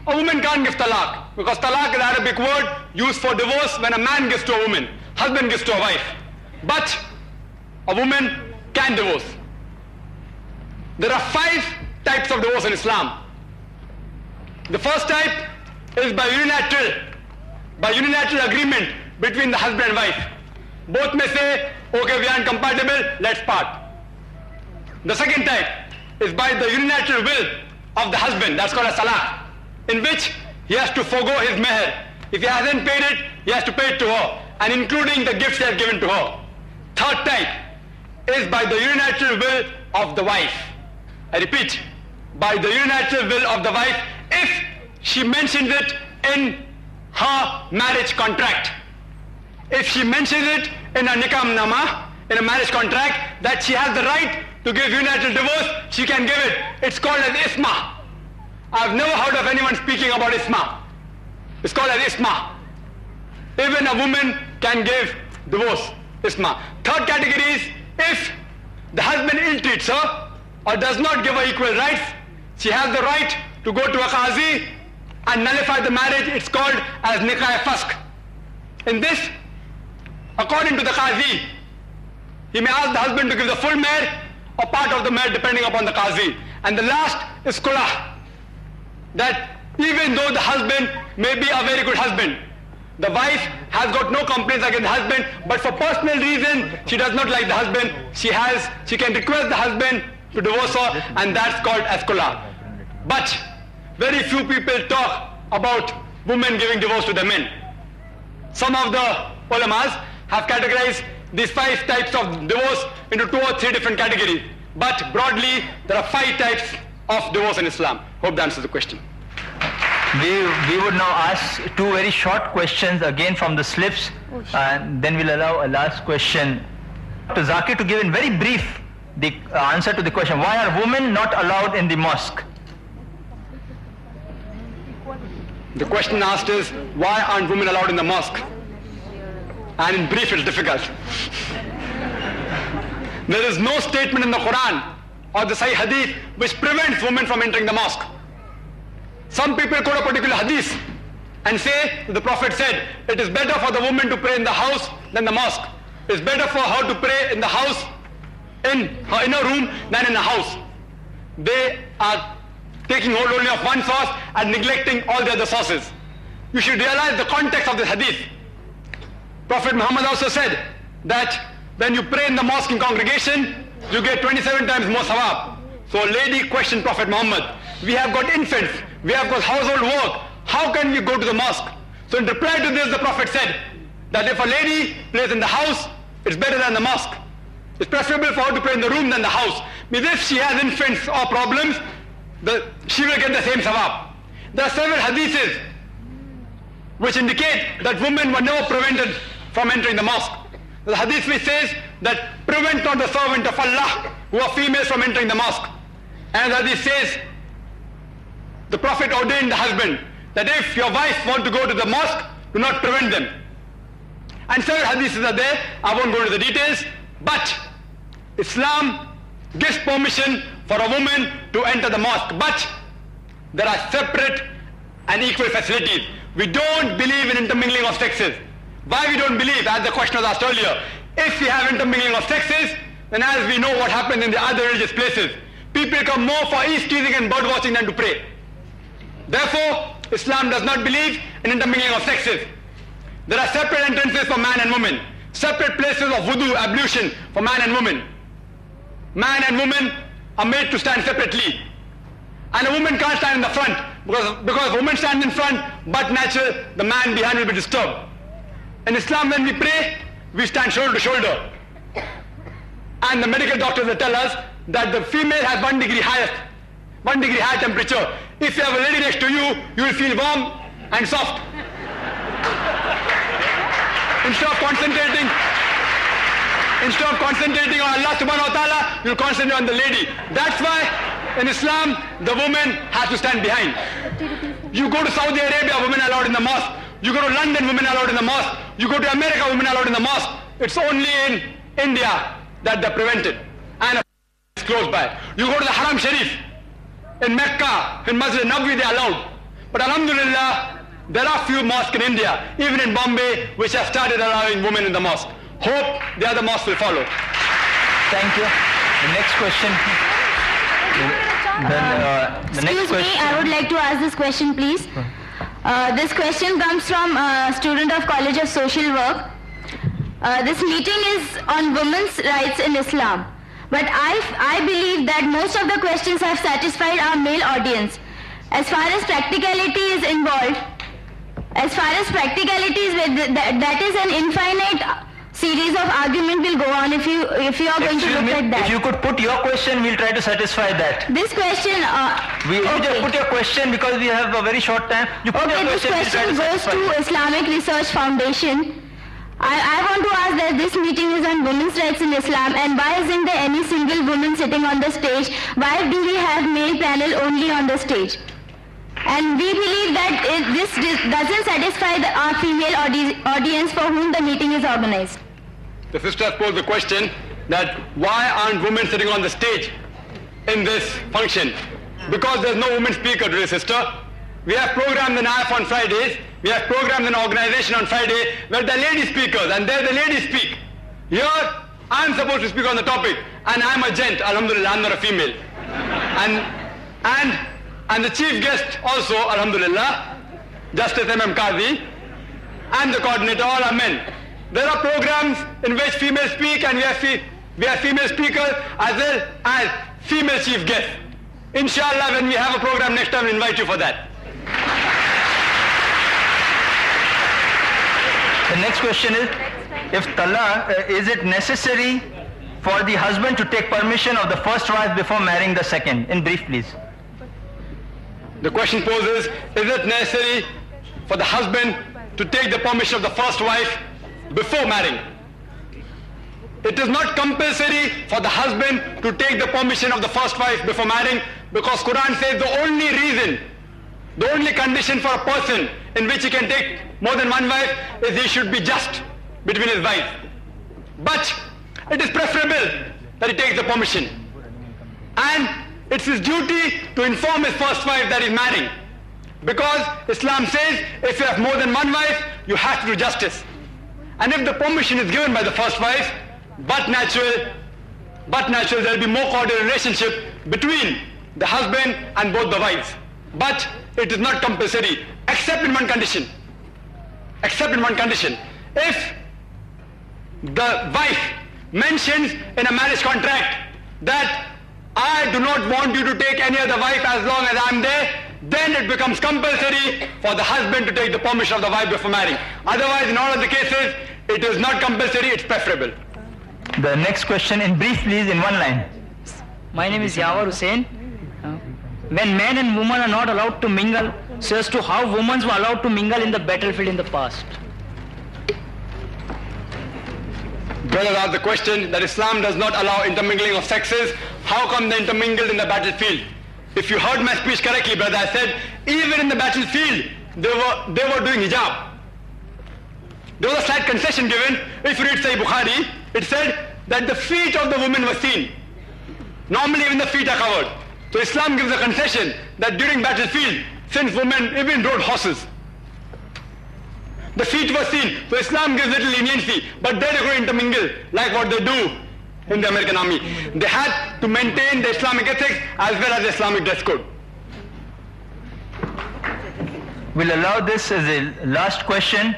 A woman can't give talaq, because talaq is an Arabic word used for divorce when a man gives to a woman, husband gives to a wife. But a woman can divorce. There are 5 types of divorce in Islam. The first type is by unilateral agreement between the husband and wife. Both may say, okay, we aren't compatible, let's part. The second type is by the unilateral will of the husband, that's called a salah, in which he has to forego his meher. If he hasn't paid it, he has to pay it to her, and including the gifts he has given to her. Third type is by the unilateral will of the wife. I repeat, by the unilateral will of the wife, if she mentions it in her marriage contract. If she mentions it in a nikah nama, in a marriage contract, that she has the right to give unilateral divorce, she can give it. It's called as isma. I've never heard of anyone speaking about isma. It's called as isma. Even a woman can give divorce, isma. Third category is if the husband ill-treats her or does not give her equal rights, she has the right to go to a qazi and nullify the marriage. It's called as nikah-e-fask. In this, according to the qazi, he may ask the husband to give the full meher or part of the meher depending upon the qazi. And the last is kulah, that even though the husband may be a very good husband, the wife has got no complaints against the husband, but for personal reason she does not like the husband, she can request the husband to divorce her, and that's called as kulah. But very few people talk about women giving divorce to the men. Some of the ulamas have categorized these 5 types of divorce into 2 or 3 different categories. But broadly, there are 5 types of divorce in Islam. Hope that answers the question. We would now ask 2 very short questions again from the slips, and then we'll allow a last question to Zakir to give in very brief the answer to the question, why are women not allowed in the mosque? The question asked is, why aren't women allowed in the mosque? And in brief, it's difficult. There is no statement in the Quran or the Sahih Hadith which prevents women from entering the mosque. Some people quote a particular hadith and say the Prophet said, it is better for the woman to pray in the house than the mosque. It's better for her to pray in the house, in her inner room, than in a house. They are taking hold only of one source and neglecting all the other sources. You should realize the context of this hadith. Prophet Muhammad also said that when you pray in the mosque in congregation, you get 27 times more sawab. So a lady questioned Prophet Muhammad, we have got infants, we have got household work, how can we go to the mosque? So in reply to this, the Prophet said that if a lady prays in the house, it's better than the mosque. It's preferable for her to pray in the room than the house. Because if she has infants or problems, she will get the same sawab. There are several hadiths which indicate that women were never prevented from entering the mosque. The hadith which says that prevent not the servant of Allah who are females from entering the mosque. And the hadith says, the Prophet ordained the husband that if your wife want to go to the mosque, do not prevent them. And several hadiths are there, I won't go into the details, but Islam gives permission for a woman to enter the mosque, but there are separate and equal facilities. We don't believe in intermingling of sexes. Why we don't believe, as the question was asked earlier, if we have intermingling of sexes, then as we know what happens in the other religious places, people come more for east-teasing and bird watching than to pray. Therefore, Islam does not believe in intermingling of sexes. There are separate entrances for man and woman, separate places of wudu, ablution for man and woman. Man and woman are made to stand separately. And a woman can't stand in the front, because a woman stands in front, but natural, the man behind will be disturbed. In Islam, when we pray, we stand shoulder to shoulder. And the medical doctors will tell us that the female has 1 degree higher temperature. If you have a lady next to you, you will feel warm and soft. Instead of concentrating on Allah subhanahu wa ta'ala, you'll concentrate on the lady. That's why in Islam, the woman has to stand behind. You go to Saudi Arabia, women are allowed in the mosque. You go to London, women are allowed in the mosque. You go to America, women are allowed in the mosque. It's only in India that they're prevented. And it's close by. You go to the Haram Sharif, in Mecca, in Masjid Nabawi, they're allowed. But alhamdulillah, there are few mosques in India, even in Bombay, which have started allowing women in the mosque. Hope the other mosques will follow. Thank you. The next question. The next Excuse question. me, I would like to ask this question, please. This question comes from a student of College of Social Work. This meeting is on women's rights in Islam. But I believe that most of the questions have satisfied our male audience. As far as practicality is involved, that is an infinite series of argument will go on if you are going to look at that. If you could put your question, we'll try to satisfy that. This question, You just okay. put your question because we have a very short time. You put Okay, your this question, we'll try question to goes satisfy to it. Islamic Research Foundation. I want to ask that this meeting is on women's rights in Islam, and why isn't there any single woman sitting on the stage? Why do we have male panel only on the stage? And we believe that this doesn't satisfy our female audience for whom the meeting is organized. The sister has posed the question that why aren't women sitting on the stage in this function? Because there's no woman speaker today, sister. We have programs in IF on Fridays. We have programs in organization on Friday where the lady speakers, and there the ladies speak. Here, I'm supposed to speak on the topic, and I'm a gent, alhamdulillah, I'm not a female. And the chief guest also, alhamdulillah, Justice M.M. Qazi, and the coordinator, all are men. There are programs in which females speak, and we have female speakers as well as female chief guests. Inshallah, when we have a program next time, we invite you for that. The next question is, if talaq, is it necessary for the husband to take permission of the first wife before marrying the second? In brief, please. The question poses, is it necessary for the husband to take the permission of the first wife before marrying? It is not compulsory for the husband to take the permission of the first wife before marrying, because Quran says the only reason, the only condition for a person in which he can take more than one wife is he should be just between his wives. But it is preferable that he takes the permission. And it's his duty to inform his first wife that he's marrying. Because Islam says if you have more than one wife, you have to do justice. And if the permission is given by the first wife, but natural, there will be more cordial relationship between the husband and both the wives. But it is not compulsory, except in one condition. Except in one condition. If the wife mentions in a marriage contract that I do not want you to take any other wife as long as I'm there, then it becomes compulsory for the husband to take the permission of the wife before marrying. Otherwise, in all of the cases, it is not compulsory, it's preferable. The next question, in brief, please, in one line. My name is Yawar Hussain. When men and women are not allowed to mingle, so as to how women were allowed to mingle in the battlefield in the past. Brother asked the question that Islam does not allow intermingling of sexes. How come they intermingled in the battlefield? If you heard my speech correctly, brother, I said even in the battlefield they were doing hijab. There was a slight concession given. If you read Sahih Bukhari, it said that the feet of the women were seen. Normally even the feet are covered. So Islam gives a concession that during battlefield, since women even rode horses, the feet were seen. So Islam gives little leniency, but they're going to intermingle like what they do in the American army. They had to maintain the Islamic ethics as well as the Islamic dress code. We'll allow this as a last question.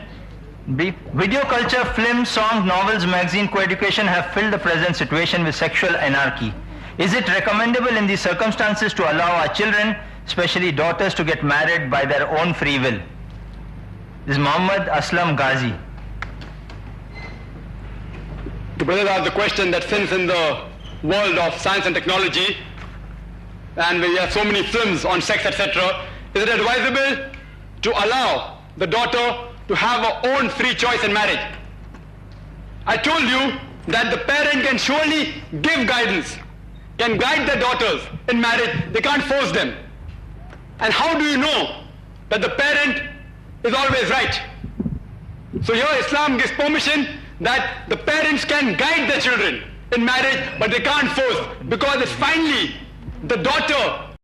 Video culture, films, songs, novels, magazine, co-education have filled the present situation with sexual anarchy. Is it recommendable in these circumstances to allow our children, especially daughters, to get married by their own free will? This is Muhammad Aslam Ghazi. The brother asked the question that since in the world of science and technology, and we have so many films on sex, etc., is it advisable to allow the daughter to have her own free choice in marriage? I told you that the parent can surely give guidance, can guide their daughters in marriage. They can't force them. And how do you know that the parent is always right? So here Islam gives permission that the parents can guide their children in marriage, but they can't force, because it's finally the daughter